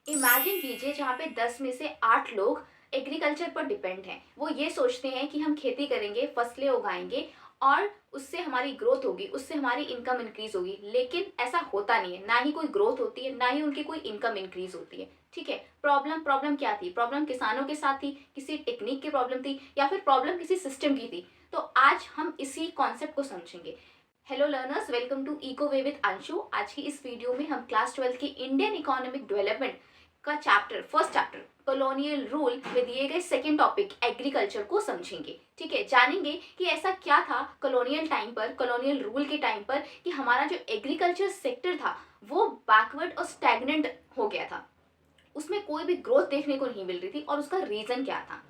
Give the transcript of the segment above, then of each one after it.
Imagine कीजिए जहाँ पे 10 में से 8 लोग एग्रीकल्चर पर डिपेंड हैं। वो ये सोचते हैं कि हम खेती करेंगे, फसलें उगाएंगे और उससे हमारी ग्रोथ होगी, उससे हमारी इनकम इंक्रीज होगी। लेकिन ऐसा होता नहीं है, ना ही कोई ग्रोथ होती है, ना ही उनकी कोई इनकम इंक्रीज होती है। ठीक है, प्रॉब्लम प्रॉब्लम क्या थी? प्रॉब्लम किसानों के साथ थी, किसी टेक्निक की प्रॉब्लम थी, या फिर प्रॉब्लम किसी सिस्टम की थी? तो आज हम इसी कॉन्सेप्ट को समझेंगे। Hello learners, welcome to eco way with Anshu. आज की इस वीडियो में हम क्लास 12 की इंडियन इकोनॉमिक डेवलपमेंट का फर्स्ट चैप्टर कॉलोनियल रूल में दिए गए सेकेंड टॉपिक एग्रीकल्चर को समझेंगे। ठीक है, जानेंगे कि ऐसा क्या था कॉलोनियल टाइम पर, कॉलोनियल रूल के टाइम पर, कि हमारा जो एग्रीकल्चर सेक्टर था वो बैकवर्ड और स्टैग्नेंट हो गया था। उसमें कोई भी ग्रोथ देखने को नहीं मिल रही थी और उसका रीजन क्या था।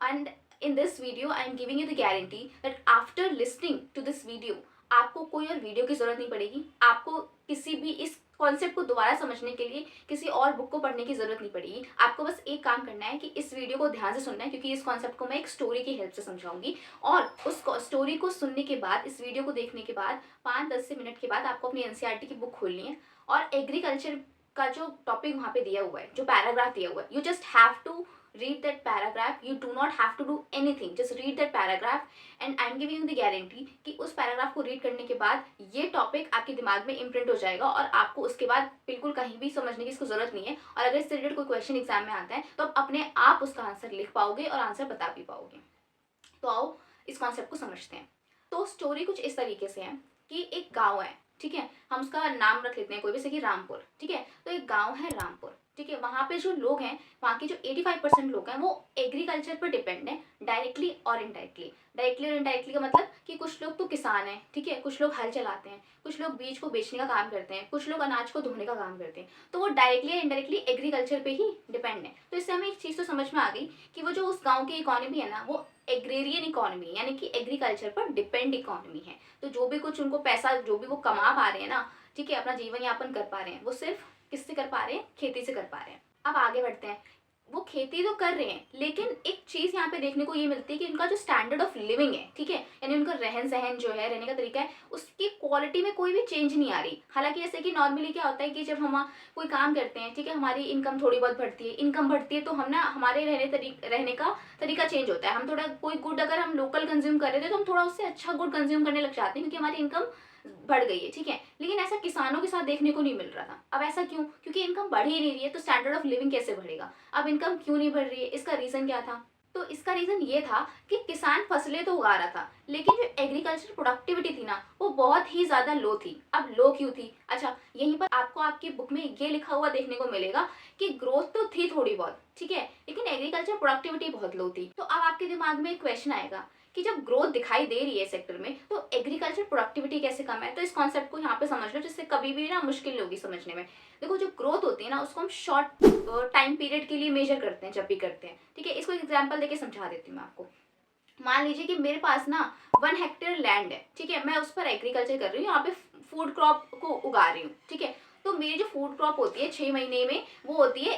And in this video I am giving you the guarantee that after listening to this video आपको कोई और वीडियो की जरूरत नहीं पड़ेगी। आपको किसी भी इस कॉन्सेप्ट को दोबारा समझने के लिए किसी और बुक को पढ़ने की जरूरत नहीं पड़ेगी। आपको बस एक काम करना है कि इस वीडियो को ध्यान से सुनना है, क्योंकि इस कॉन्सेप्ट को मैं एक स्टोरी की हेल्प से समझाऊंगी। और उस स्टोरी को सुनने के बाद, इस वीडियो को देखने के बाद 5-10 से मिनट के बाद आपको अपनी एनसीईआरटी की बुक खोलनी है और एग्रीकल्चर का जो टॉपिक वहाँ पे दिया हुआ है, जो पैराग्राफ दिया हुआ है, you just have to read that paragraph. You do not have to do anything, just read that paragraph and I'm giving you the guarantee कि उस पैराग्राफ को रीड करने के बाद ये टॉपिक आपके दिमाग में इम्प्रिंट हो जाएगा और आपको उसके बाद बिल्कुल कहीं भी समझने की इसको जरूरत नहीं है। और अगर इससे रिलेटेड कोई क्वेश्चन एग्जाम में आता है तो आप अपने आप उसका आंसर लिख पाओगे और आंसर बता भी पाओगे। तो आओ इस कॉन्सेप्ट को समझते हैं। तो स्टोरी कुछ इस तरीके से है कि एक गाँव है, ठीक है, हम उसका नाम रख लेते हैं कोई भी, जैसे कि रामपुर। ठीक है, तो एक गाँव है रामपुर। ठीक है, वहाँ पे जो लोग हैं, वहाँ के जो 85% लोग हैं वो एग्रीकल्चर पर डिपेंड है, डायरेक्टली और इनडायरेक्टली। डायरेक्टली और इनडायरेक्टली का मतलब कि कुछ लोग तो किसान हैं, ठीक है, कुछ लोग हल चलाते हैं, कुछ लोग बीज को बेचने का काम करते हैं, कुछ लोग अनाज को धोने का काम करते हैं। तो वो डायरेक्टली या इनडायरेक्टली एग्रीकल्चर पे ही डिपेंड है। तो इससे हमें एक चीज़ तो समझ में आ गई कि वो जो उस गाँव की इकोनॉमी है ना, वो एग्रेरियन इकोनॉमी, यानी कि एग्रीकल्चर पर डिपेंड इकोनॉमी है। तो जो भी कुछ उनको पैसा, जो भी वो कमा पा रहे हैं ना, ठीक है, अपना जीवन यापन कर पा रहे हैं, वो सिर्फ किससे कर पा रहे हैं? खेती से कर पा रहे हैं। अब आगे बढ़ते हैं। वो खेती तो कर रहे हैं, लेकिन एक चीज यहाँ पे देखने को ये मिलती है कि उनका जो स्टैंडर्ड ऑफ लिविंग है, ठीक है, यानी उनका रहन सहन जो है, रहने का तरीका है, उसकी क्वालिटी में कोई भी चेंज नहीं आ रही। हालांकि जैसे कि नॉर्मली क्या होता है कि जब हम कोई काम करते हैं, ठीक है, हमारी इनकम थोड़ी बहुत बढ़ती है, इनकम बढ़ती है तो हम ना, हमारे रहने का तरीका चेंज होता है। हम थोड़ा कोई गुड अगर हम लोकल कंज्यूम कर रहे थे तो हम थोड़ा उससे अच्छा गुड कंज्यूम करने लग जाते हैं, क्योंकि हमारी इनकम बढ़ गई है। ठीक है, लेकिन ऐसा किसानों के साथ देखने को नहीं मिल रहा था। अब ऐसा क्यों? क्योंकि इनकम बढ़ ही नहीं रही है, तो स्टैंडर्ड ऑफ लिविंग कैसे बढ़ेगा? अब इनकम क्यों नहीं बढ़ रही है? इसका रीजन क्या था? तो इसका रीजन ये था कि किसान फसलें तो उगा रहा था, लेकिन जो एग्रीकल्चर प्रोडक्टिविटी थी ना, वो बहुत ही ज्यादा लो थी। अब लो क्यों थी? अच्छा, यहीं पर आपको आपकी बुक में ये लिखा हुआ देखने को मिलेगा कि ग्रोथ तो थी थोड़ी बहुत, ठीक है, लेकिन एग्रीकल्चर प्रोडक्टिविटी बहुत लो थी। तो अब आपके दिमाग में एक क्वेश्चन आएगा कि जब ग्रोथ दिखाई दे रही है सेक्टर में, तो एग्रीकल्चर प्रोडक्टिविटी कैसे कम है? तो इस कॉन्सेप्ट को यहाँ पे समझ लो, जिससे कभी भी ना मुश्किल होगी समझने में। देखो, जो ग्रोथ होती है ना, उसको हम शॉर्ट टाइम पीरियड के लिए मेजर करते हैं जब भी करते हैं। ठीक है, इसको एग्जाम्पल देके समझा देती हूँ मैं आपको। मान लीजिए कि मेरे पास ना 1 हेक्टेयर लैंड है, ठीक है, मैं उस पर एग्रीकल्चर कर रही हूँ, यहाँ पे फूड क्रॉप को उगा रही हूँ। ठीक है, तो मेरी जो फूड क्रॉप होती है 6 महीने में, वो होती है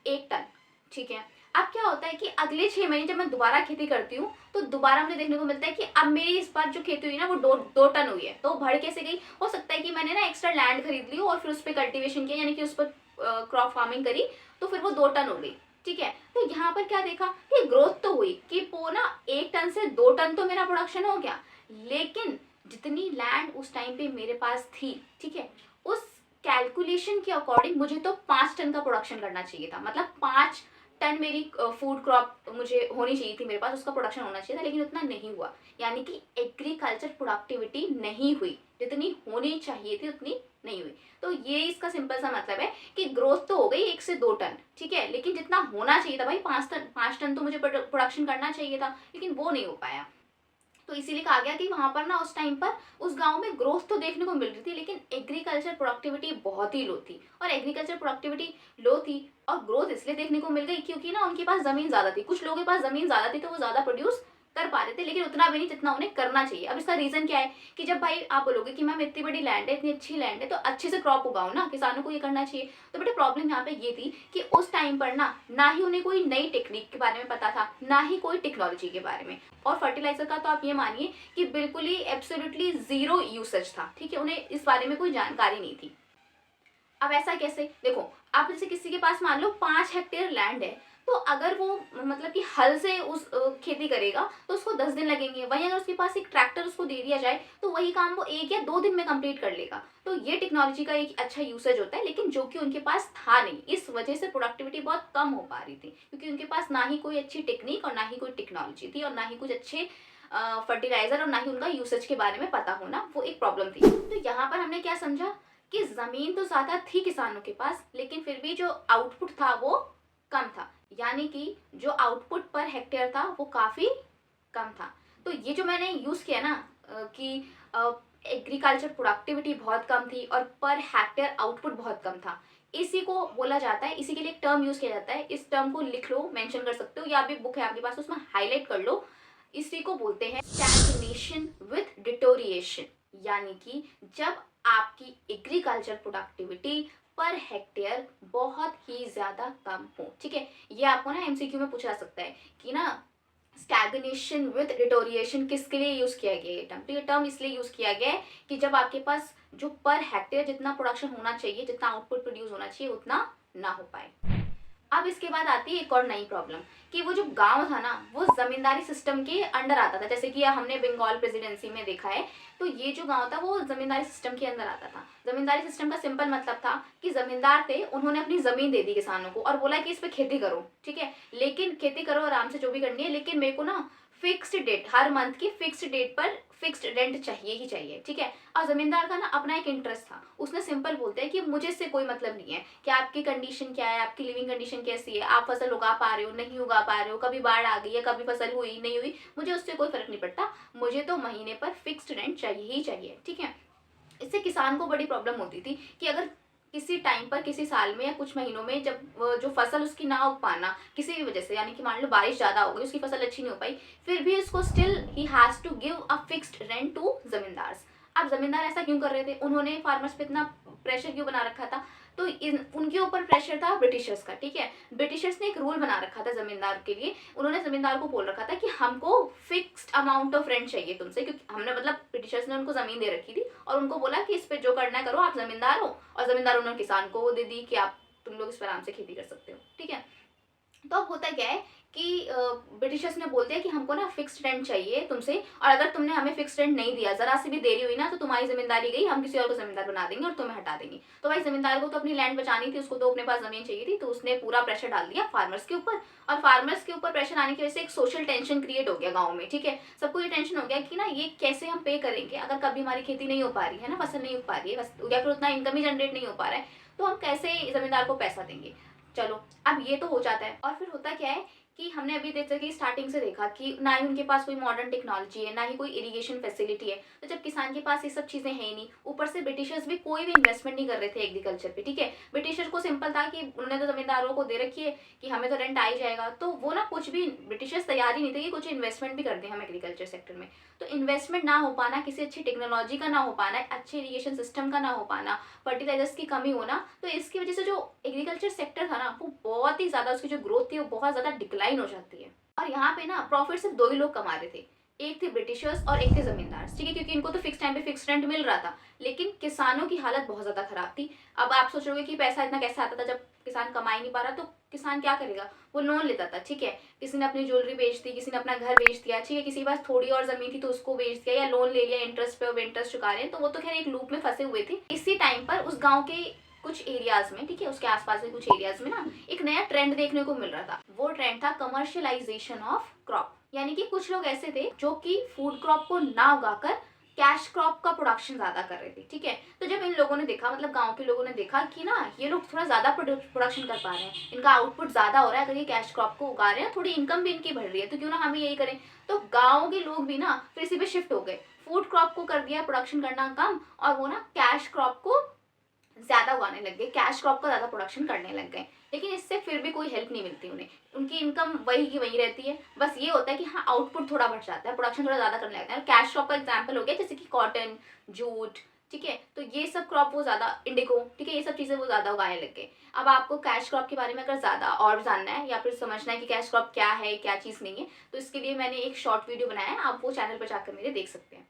1 टन। ठीक है, अब क्या होता है कि अगले 6 महीने जब मैं दोबारा खेती करती हूँ, तो दोबारा मुझे देखने को मिलता है कि अब मेरी इस बार जो खेती हुई ना, वो 2 टन हुई है। तो बढ़ कैसे गई? हो सकता है कि मैंने ना एक्स्ट्रा लैंड खरीद ली और फिर उस पर कल्टिवेशन किया, यानी कि उस पर क्रॉप फार्मिंग करी, तो फिर वो 2 टन हो गई। ठीक है, तो यहाँ पर क्या देखा कि ग्रोथ तो हुई कि वो ना 1 टन से 2 टन तो मेरा प्रोडक्शन हो गया, लेकिन जितनी लैंड उस टाइम पे मेरे पास थी, ठीक है, उस कैलकुलेशन के अकॉर्डिंग मुझे तो 5 टन का प्रोडक्शन करना चाहिए था। मतलब 5 टन मेरी फूड क्रॉप मुझे होनी चाहिए थी, मेरे पास उसका प्रोडक्शन होना चाहिए था, लेकिन उतना नहीं हुआ। यानी कि एग्रीकल्चर प्रोडक्टिविटी नहीं हुई, जितनी होनी चाहिए थी उतनी नहीं हुई। तो ये इसका सिंपल सा मतलब है कि ग्रोथ तो हो गई 1 से 2 टन, ठीक है, लेकिन जितना होना चाहिए था भाई, 5 टन तो मुझे प्रोडक्शन करना चाहिए था, लेकिन वो नहीं हो पाया। तो इसीलिए कहा गया कि वहां पर ना उस टाइम पर उस गांव में ग्रोथ तो देखने को मिल रही थी, लेकिन एग्रीकल्चर प्रोडक्टिविटी बहुत ही लो थी। और एग्रीकल्चर प्रोडक्टिविटी लो थी और ग्रोथ इसलिए देखने को मिल गई क्योंकि ना उनके पास जमीन ज्यादा थी। कुछ लोगों के पास जमीन ज्यादा थी तो वो ज्यादा प्रोड्यूस कर पा रहे थे, लेकिन उतना भी नहीं जितना उन्हें करना चाहिए। अब इसका रीजन क्या है कि जब भाई आप बोलोगे कि मैम इतनी बड़ी लैंड है, इतनी अच्छी लैंड है, तो अच्छे से क्रॉप उगाओ ना, किसानों को ये करना चाहिए। तो बेटे प्रॉब्लम यहाँ पे ये थी कि उस टाइम पर ना ही उन्हें कोई नई टेक्निक के बारे में पता था, ना ही कोई टेक्नोलॉजी के बारे में। और फर्टिलाइजर का तो आप ये मानिए कि बिल्कुल ही एब्सोल्युटली जीरो यूसेज था। ठीक है, उन्हें इस बारे में कोई जानकारी नहीं थी। अब ऐसा कैसे? देखो, आप जैसे किसी के पास मान लो 5 हेक्टेयर लैंड है, तो अगर वो मतलब कि हल से उस खेती करेगा तो उसको 10 दिन लगेंगे। वहीं अगर उसके पास एक ट्रैक्टर उसको दे दिया जाए तो वही काम वो 1 या 2 दिन में कंप्लीट कर लेगा। तो ये टेक्नोलॉजी का एक अच्छा यूसेज होता है, लेकिन जो कि उनके पास था नहीं, इस वजह से प्रोडक्टिविटी बहुत कम हो पा रही थी, क्योंकि उनके पास ना ही कोई अच्छी टेक्निक और ना ही कोई टेक्नोलॉजी थी और ना ही कुछ अच्छे फर्टिलाइजर और ना ही उनका यूसेज के बारे में पता होना, वो एक प्रॉब्लम थी। तो यहाँ पर हमने क्या समझा कि जमीन तो ज्यादा थी किसानों के पास, लेकिन फिर भी जो आउटपुट था वो कम था, यानी कि जो आउटपुट पर हेक्टेयर था वो काफी कम था। तो ये जो मैंने यूज किया ना कि एग्रीकल्चर प्रोडक्टिविटी बहुत कम थी और पर हेक्टेयर आउटपुट बहुत कम था, इसी को बोला जाता है, इसी के लिए एक टर्म यूज किया जाता है। इस टर्म को लिख लो, मेंशन कर सकते हो, या भी बुक है आपके पास उसमें हाईलाइट कर लो। इसी को बोलते हैं स्टैग्नेशन विथ डिटोरिएशन, यानी कि जब आपकी एग्रीकल्चर प्रोडक्टिविटी पर हेक्टेयर बहुत ही ज्यादा कम हो। ठीक है, ये आपको ना एमसीक्यू में पूछा जा सकता है कि ना स्टैग्नेशन विथ डिटोरिएशन किसके लिए यूज किया गया ये टर्म। तो ये टर्म इसलिए यूज किया गया है कि जब आपके पास जो पर हेक्टेयर जितना प्रोडक्शन होना चाहिए, जितना आउटपुट प्रोड्यूस होना चाहिए, उतना ना हो पाए। अब इसके बाद आती है एक और नई प्रॉब्लम कि वो जो गांव था ना वो जमींदारी सिस्टम के अंडर आता था, जैसे कि हमने बंगाल प्रेसिडेंसी में देखा है। तो ये जो गांव था वो जमींदारी सिस्टम के अंदर आता था। जमींदारी सिस्टम का सिंपल मतलब था कि जमींदार थे, उन्होंने अपनी जमीन दे दी किसानों को और बोला कि इस पे खेती करो, ठीक है, लेकिन खेती करो आराम से जो भी करनी है, लेकिन मेरे को ना फिक्स्ड डेट, हर मंथ की फिक्स्ड डेट पर फिक्स्ड रेंट चाहिए ही चाहिए। ठीक है, और जमींदार का ना अपना एक इंटरेस्ट था, उसने सिंपल बोलते हैं कि मुझे इससे कोई मतलब नहीं है कि आपकी कंडीशन क्या है, आपकी लिविंग कंडीशन कैसी है, आप फसल उगा पा रहे हो नहीं उगा पा रहे हो, कभी बाढ़ आ गई है, कभी फसल हुई नहीं हुई, मुझे उससे कोई फर्क नहीं पड़ता, मुझे तो महीने पर फिक्स्ड रेंट चाहिए ही चाहिए। ठीक है, इससे किसान को बड़ी प्रॉब्लम होती थी कि अगर किसी टाइम पर, किसी साल में या कुछ महीनों में जब जो फसल उसकी ना उग पाना किसी भी वजह से, यानी कि मान लो बारिश ज्यादा हो गई, उसकी फसल अच्छी नहीं हो पाई, फिर भी उसको स्टिल ही has to give a fixed rent to zamindar. अब जमींदार ऐसा क्यों कर रहे थे, उन्होंने फार्मर्स पे इतना प्रेशर क्यों बना रखा था? तो उनके ऊपर प्रेशर था ब्रिटिशर्स का। ठीक है, ब्रिटिशर्स ने एक रूल बना रखा था जमींदार के लिए, उन्होंने जमींदार को बोल रखा था कि हमको फिक्स्ड अमाउंट ऑफ रेंट चाहिए तुमसे, क्योंकि हमने मतलब ब्रिटिशर्स ने उनको जमीन दे रखी थी और उनको बोला कि इस पे जो करना है करो, आप जमींदार हो, और जमींदार उन्होंने किसान को वो दे दी कि आप तुम लोग इस पर आराम से खेती कर सकते हो। ठीक है, तो अब होता क्या है कि ब्रिटिशर्स ने बोल दिया कि हमको ना फिक्स्ड रेंट चाहिए तुमसे, और अगर तुमने हमें फिक्स्ड रेंट नहीं दिया, जरा सी भी देरी हुई ना, तो तुम्हारी जिम्मेदारी गई, हम किसी और को जिम्मेदार बना देंगे और तुम्हें हटा देंगे। तो भाई जमींदार को तो अपनी लैंड बचानी थी, उसको तो अपने पास जमीन चाहिए थी, तो उसने पूरा प्रेशर डाल दिया फार्मर्स के ऊपर, और फार्मर्स के ऊपर प्रेशर आने की वजह से एक सोशल टेंशन क्रिएट हो गया गाँव में। ठीक है, सबको ये टेंशन हो गया कि ना ये कैसे हम पे करेंगे, अगर कभी हमारी खेती नहीं हो पा रही है ना, फसल नहीं हो पा रही है, या फिर उतना इनकम ही जनरेट नहीं हो पा रहा है, तो हम कैसे जमींदार को पैसा देंगे। चलो, अब ये तो हो जाता है, और फिर होता क्या है कि हमने अभी जैसे कि स्टार्टिंग से देखा कि ना ही उनके पास कोई मॉडर्न टेक्नोलॉजी है, ना ही कोई इरिगेशन फैसिलिटी है। तो जब किसान के पास ये सब चीजें हैं ही नहीं, ऊपर से ब्रिटिशर्स भी कोई भी इन्वेस्टमेंट नहीं कर रहे थे एग्रीकल्चर पे। ठीक है, ब्रिटिशर्स को सिंपल था कि उन्होंने तो जमींदारों को दे रखी है कि हमें तो रेंट आ ही जाएगा, तो वो ना कुछ भी ब्रिटिशर्स तैयार ही नहीं थे कि कुछ इन्वेस्टमेंट भी कर दें हम एग्रीकल्चर सेक्टर में। तो इन्वेस्टमेंट ना हो पाना, किसी अच्छी टेक्नोलॉजी का ना हो पाना, अच्छे इरीगेशन सिस्टम का ना हो पाना, फर्टिलाइजर्स की कमी होना, तो इसकी वजह से जो एग्रीकल्चर सेक्टर था ना वो बहुत ही ज्यादा, उसकी जो ग्रोथ थी वो बहुत ज्यादा डिक्लाइन हो जाती है। और यहाँ पे ना प्रॉफिट सिर्फ दो ही लोग कमा रहे थे, एक थे ब्रिटिशर्स और एक थे जमींदार। ठीक है, क्योंकि इनको तो फिक्स टाइम पे फिक्स रेंट मिल रहा था, लेकिन किसानों की हालत बहुत ज्यादा खराब थी। अब आप सोच रहे हो कि पैसा इतना कैसे आता था जब किसान कमा ही नहीं पा रहा, तो किसान क्या करेगा, वो लोन लेता था। ठीक है, किसी ने अपनी ज्वेलरी बेच दी, किसी ने अपना घर बेच दिया, ठीक है, किसी के पास थोड़ी और जमीन थी तो उसको बेच दिया, या लोन ले लिया इंटरेस्ट पे, और इंटरेस्ट चुका रहे हैं, तो वो तो खैर एक लूप में फंसे हुए थे। इसी टाइम पर उस गाँव के कुछ एरियाज में, ठीक है, उसके आसपास के कुछ एरियाज में ना एक नया ट्रेंड देखने को मिल रहा था। वो ट्रेंड था कमर्शियलाइजेशन ऑफ क्रॉप, यानी कि कुछ लोग ऐसे थे जो कि फूड क्रॉप को ना उगाकर कैश क्रॉप का प्रोडक्शन ज्यादा कर रहे थे। ठीक है, तो जब इन लोगों ने देखा, मतलब गांव के लोगों ने देखा कि ना ये लोग थोड़ा ज्यादा प्रोडक्शन कर पा रहे हैं, इनका आउटपुट ज्यादा हो रहा है, अगर ये कैश क्रॉप को उगा रहे हैं, थोड़ी इनकम भी इनकी बढ़ रही है, तो क्यों ना हम यही करें। तो गाँव के लोग भी ना फिर इसी पे शिफ्ट हो गए, फूड क्रॉप को कर दिया प्रोडक्शन करना कम, और वो ना कैश क्रॉप को ज्यादा उगाने लग गए, कैश क्रॉप का ज्यादा प्रोडक्शन करने लग गए। लेकिन इससे फिर भी कोई हेल्प नहीं मिलती उन्हें, उनकी इनकम वही की वही रहती है। बस ये होता है कि हाँ आउटपुट थोड़ा बढ़ जाता है, प्रोडक्शन थोड़ा ज्यादा करने लगते हैं। कैश क्रॉप का एग्जाम्पल हो गया जैसे कि कॉटन, जूट, ठीक है, तो ये सब क्रॉप वो ज्यादा, इंडिगो, ठीक है, ये सब चीजें वो ज्यादा उगाने लग गए। अब आपको कैश क्रॉप के बारे में अगर ज्यादा और जानना है या फिर समझना है कि कैश क्रॉप क्या है, क्या चीज नहीं है, तो इसके लिए मैंने एक शॉर्ट वीडियो बनाया है, आप वो चैनल पर जाकर मेरे देख सकते हैं।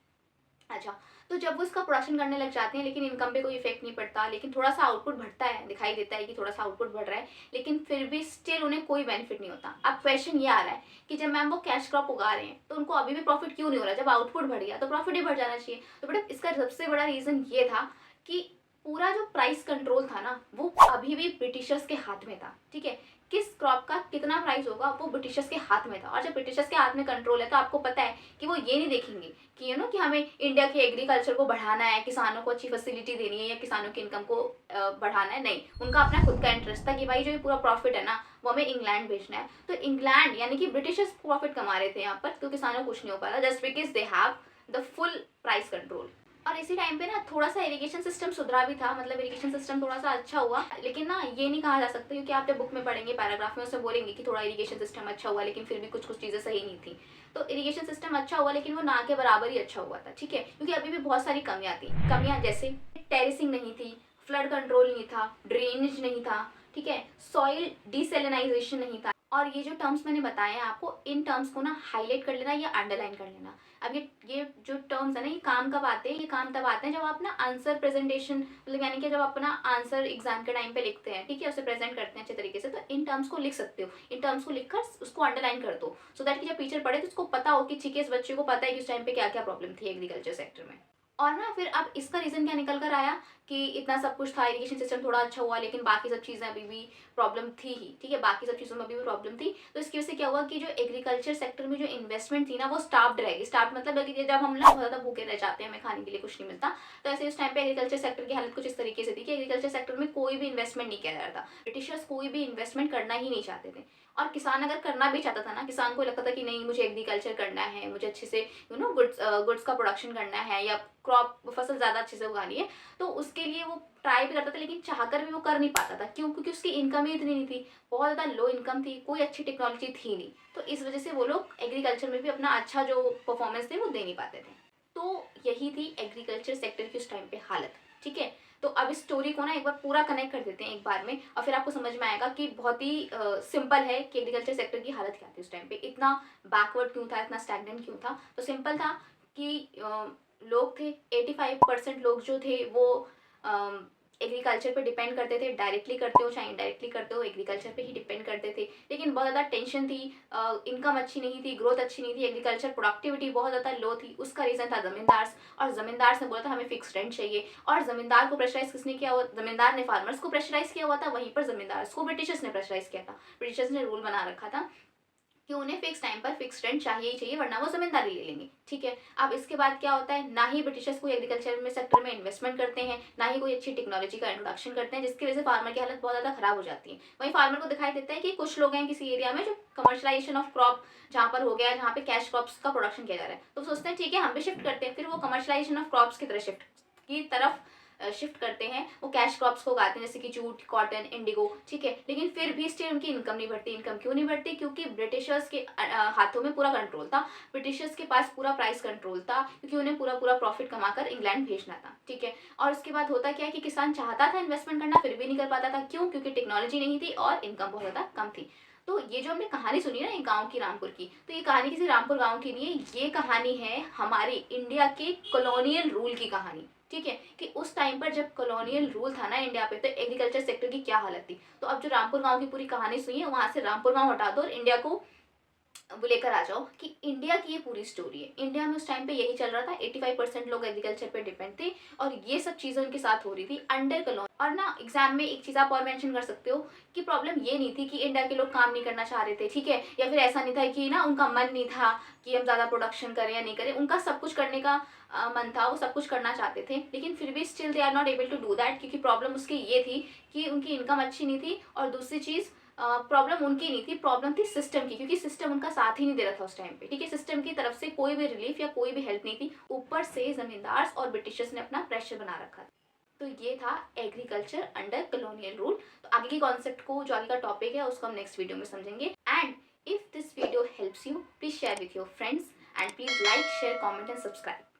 अच्छा, तो जब वो इसका प्रोडक्शन करने लग जाते हैं लेकिन इनकम पे कोई इफ़ेक्ट नहीं पड़ता, लेकिन थोड़ा-सा आउटपुट बढ़ता है, दिखाई देता है कि थोड़ा-सा आउटपुट बढ़ रहा है, लेकिन फिर भी स्टिल उन्हें कोई बेनिफिट नहीं होता। अब क्वेश्चन ये आ रहा है कि जब मैम वो कैश क्रॉप उगा रहे हैं, तो उनको अभी भी प्रॉफिट क्यों नहीं हो रहा? जब आउटपुट बढ़ गया, तो प्रॉफिट भी बढ़ जाना चाहिए। तो बेटा इसका सबसे बड़ा रीज़न ये था कि पूरा जो प्राइस कंट्रोल था ना, वो अभी भी ब्रिटिशर्स के हाथ में था, ठीक है? किस क्रॉप का कितना प्राइस होगा, वो ब्रिटिशर्स के हाथ में था और जब ब्रिटिशर्स के हाथ में कंट्रोल है, तो आपको पता है कि वो ये नहीं देखेंगे कि कि हमें इंडिया के एग्रीकल्चर को बढ़ाना है, किसानों को अच्छी फैसिलिटी देनी है या किसानों की इनकम को बढ़ाना है, नहीं। उनका अपना खुद का इंटरेस्ट था कि भाई जो ये पूरा प्रॉफिट है ना, वो हमें इंग्लैंड भेजना है। तो इंग्लैंड यानी कि ब्रिटिशर्स प्रॉफिट कमा रहे थे यहाँ पर, तो किसानों को कुछ नहीं हो पा रहा, just because they have the full price control. और इसी टाइम पे ना थोड़ा सा इरिगेशन सिस्टम सुधरा भी था, मतलब इरिगेशन सिस्टम थोड़ा सा अच्छा हुआ, लेकिन ना ये नहीं कहा जा सकता क्योंकि आप जब बुक में पढ़ेंगे पैराग्राफ में उसमें बोलेंगे कि थोड़ा इरिगेशन सिस्टम अच्छा हुआ, लेकिन फिर भी कुछ कुछ चीज़ें सही नहीं थी। तो इरिगेशन सिस्टम अच्छा हुआ लेकिन वो ना के बराबर ही अच्छा हुआ था, ठीक है, क्योंकि अभी भी बहुत सारी कमियां थी। कमियां जैसे टेरेसिंग नहीं थी, फ्लड कंट्रोल नहीं था, ड्रेनेज नहीं था, ठीक है, सॉइल डिसेलिनाइजेशन नहीं था। और ये जो टर्म्स मैंने बताए हैं आपको, इन टर्म्स को ना हाईलाइट कर लेना या अंडरलाइन कर लेना। अब ये जो टर्म्स है ना, ये काम कब आते हैं? ये काम तब आते हैं जब आप ना आंसर प्रेजेंटेशन, मतलब यानी कि जब अपना आंसर एग्जाम के टाइम पे लिखते हैं, ठीक है, उसे प्रेजेंट करते हैं अच्छे तरीके से, तो इन टर्म्स को लिख सकते हो। इन टर्म्स को लिखकर उसको अंडरलाइन कर दो, सो दैट कि जब टीचर पढ़े तो उसको पता हो कि ठीक है, इस बच्चे को पता है कि उस टाइम पे क्या क्या प्रॉब्लम थी एग्रीकल्चर सेक्टर में। और ना फिर अब इसका रीज़न क्या निकल कर आया कि इतना सब कुछ था, इरिगेशन सिस्टम थोड़ा अच्छा हुआ, लेकिन बाकी सब चीज़ें अभी भी प्रॉब्लम थी ही, ठीक है, बाकी सब चीज़ों में अभी भी प्रॉब्लम थी। तो इसकी वजह से क्या हुआ कि जो एग्रीकल्चर सेक्टर में जो इन्वेस्टमेंट थी ना, वो स्टाफ्ड रहेगी। स्टाफ्ड मतलब कि जब हम ना बहुत ज़्यादा भूखे रह जाते हैं, हमें खाने के लिए कुछ नहीं मिलता, तो ऐसे उस टाइम पे एग्रीकल्चर सेक्टर की हालत कुछ इस तरीके से थी कि एग्रीकल्चर सेक्टर में कोई भी इन्वेस्टमेंट नहीं किया जा रहा था। ब्रिटिशर्स कोई भी इन्वेस्टमेंट करना ही नहीं चाहते थे। और किसान अगर करना भी चाहता था ना, किसान को लगता था कि नहीं, मुझे एग्रीकल्चर करना है, मुझे अच्छे से गुड्स का प्रोडक्शन करना है या क्रॉप फसल ज़्यादा अच्छे से उगानी है, तो उसके लिए वो ट्राई भी करता था, लेकिन चाहकर भी वो कर नहीं पाता था। क्यों? क्योंकि उसकी इनकम ही इतनी नहीं थी, बहुत ज़्यादा लो इनकम थी, कोई अच्छी टेक्नोलॉजी थी नहीं। तो इस वजह से वो लोग एग्रीकल्चर में भी अपना अच्छा जो परफॉर्मेंस थे वो दे नहीं पाते थे। तो यही थी एग्रीकल्चर सेक्टर की उस टाइम पे हालत, ठीक है। तो अब इस स्टोरी को ना एक बार पूरा कनेक्ट कर देते हैं एक बार में, और फिर आपको समझ में आएगा कि बहुत ही सिंपल है कि एग्रीकल्चर सेक्टर की हालत क्या थी उस टाइम पे, इतना बैकवर्ड क्यों था, इतना स्टैग्नेंट क्यों था। तो सिंपल था कि लोग थे, 85% लोग जो थे वो एग्रीकल्चर पे डिपेंड करते थे, डायरेक्टली करते हो चाहे इनडायरेक्टली करते हो, एग्रीकल्चर पे ही डिपेंड करते थे। लेकिन बहुत ज़्यादा टेंशन थी, इनकम अच्छी नहीं थी, ग्रोथ अच्छी नहीं थी, एग्रीकल्चर प्रोडक्टिविटी बहुत ज़्यादा लो थी। उसका रीज़न था ज़मींदार, और ज़मींदार ने बोला था हमें फिक्स रेंट चाहिए, और ज़मींदार को प्रेशराइज किसने किया हुआ? ज़मींदार ने फार्मर्स को प्रेशराइज किया हुआ था, वहीं पर ज़मींदार को ब्रिटिशर्स ने प्रेशराइज किया था। ब्रिटिशर्स ने रूल बना रखा था कि उन्हें फिक्स टाइम पर फिक्स रेंट चाहिए ही चाहिए, वरना वो जमींदारी ले लेंगे, ठीक है। अब इसके बाद क्या होता है, ना ही ब्रिटिशर्स कोई एग्रीकल्चर में सेक्टर में इन्वेस्टमेंट करते हैं, ना ही कोई अच्छी टेक्नोलॉजी का इंट्रोडक्शन करते हैं, जिसकी वजह से फार्मर की हालत बहुत ज़्यादा खराब हो जाती है। वहीं फार्मर को दिखाई देता है कि कुछ लोग हैं किसी एरिया में जो कमर्शलाइजेशन ऑफ क्रॉप जहाँ पर हो गया है, जहाँ पे कैश क्रॉप्स का प्रोडक्शन किया जा रहा है, तो सोचते हैं ठीक है हम भी शिफ्ट करते हैं, फिर वो कमर्शलाइजेशन ऑफ क्रॉप्स की तरफ शिफ्ट करते हैं, वो कैश क्रॉप्स को उगाते हैं जैसे कि जूट, कॉटन, इंडिगो, ठीक है। लेकिन फिर भी स्टिल उनकी इनकम नहीं बढ़ती। इनकम क्यों नहीं बढ़ती? क्योंकि ब्रिटिशर्स के हाथों में पूरा कंट्रोल था, ब्रिटिशर्स के पास पूरा प्राइस कंट्रोल था, क्योंकि उन्हें पूरा पूरा प्रॉफिट कमाकर इंग्लैंड भेजना था, ठीक है। और उसके बाद होता क्या है कि किसान चाहता था इन्वेस्टमेंट करना, फिर भी नहीं कर पाता था। क्यों? क्योंकि टेक्नोलॉजी नहीं थी और इनकम बहुत ज़्यादा कम थी। तो ये जो हमने कहानी सुनी ना, एक गांव की, रामपुर की, तो ये कहानी किसी रामपुर गांव की नहीं है, ये कहानी है हमारे इंडिया के कॉलोनियल रूल की कहानी, ठीक है। कि उस टाइम पर जब कॉलोनियल रूल था ना इंडिया पे, तो एग्रीकल्चर सेक्टर की क्या हालत थी। तो अब जो रामपुर गांव की पूरी कहानी सुनी है, वहां से रामपुर गांव हटा दो और इंडिया को वो लेकर आ जाओ कि इंडिया की ये पूरी स्टोरी है। इंडिया में उस टाइम पे यही चल रहा था, 85% लोग एग्रीकल्चर पे डिपेंड थे, और ये सब चीज़ें उनके साथ हो रही थी अंडर कॉलोनी। और ना एग्जाम में एक चीज़ आप और मेंशन कर सकते हो कि प्रॉब्लम ये नहीं थी कि इंडिया के लोग काम नहीं करना चाह रहे थे, ठीक है, या फिर ऐसा नहीं था कि ना उनका मन नहीं था कि हम ज़्यादा प्रोडक्शन करें या नहीं करें। उनका सब कुछ करने का मन था, वो सब कुछ करना चाहते थे, लेकिन फिर भी still they are not able to do that, क्योंकि प्रॉब्लम उसकी ये थी कि उनकी इनकम अच्छी नहीं थी, और दूसरी चीज़ प्रॉब्लम उनकी नहीं थी, प्रॉब्लम थी सिस्टम की, क्योंकि सिस्टम उनका साथ ही नहीं दे रहा था उस टाइम पे, ठीक है। सिस्टम की तरफ से कोई भी रिलीफ या कोई भी हेल्प नहीं थी, ऊपर से जमींदार और ब्रिटिशर्स ने अपना प्रेशर बना रखा था। तो ये था एग्रीकल्चर अंडर कॉलोनियल रूल। तो आगे की कॉन्सेप्ट को, जो आगे का टॉपिक है, उसको हम नेक्स्ट वीडियो में समझेंगे। And if this video helps you, please share with your friends, and please like, share, comment and subscribe.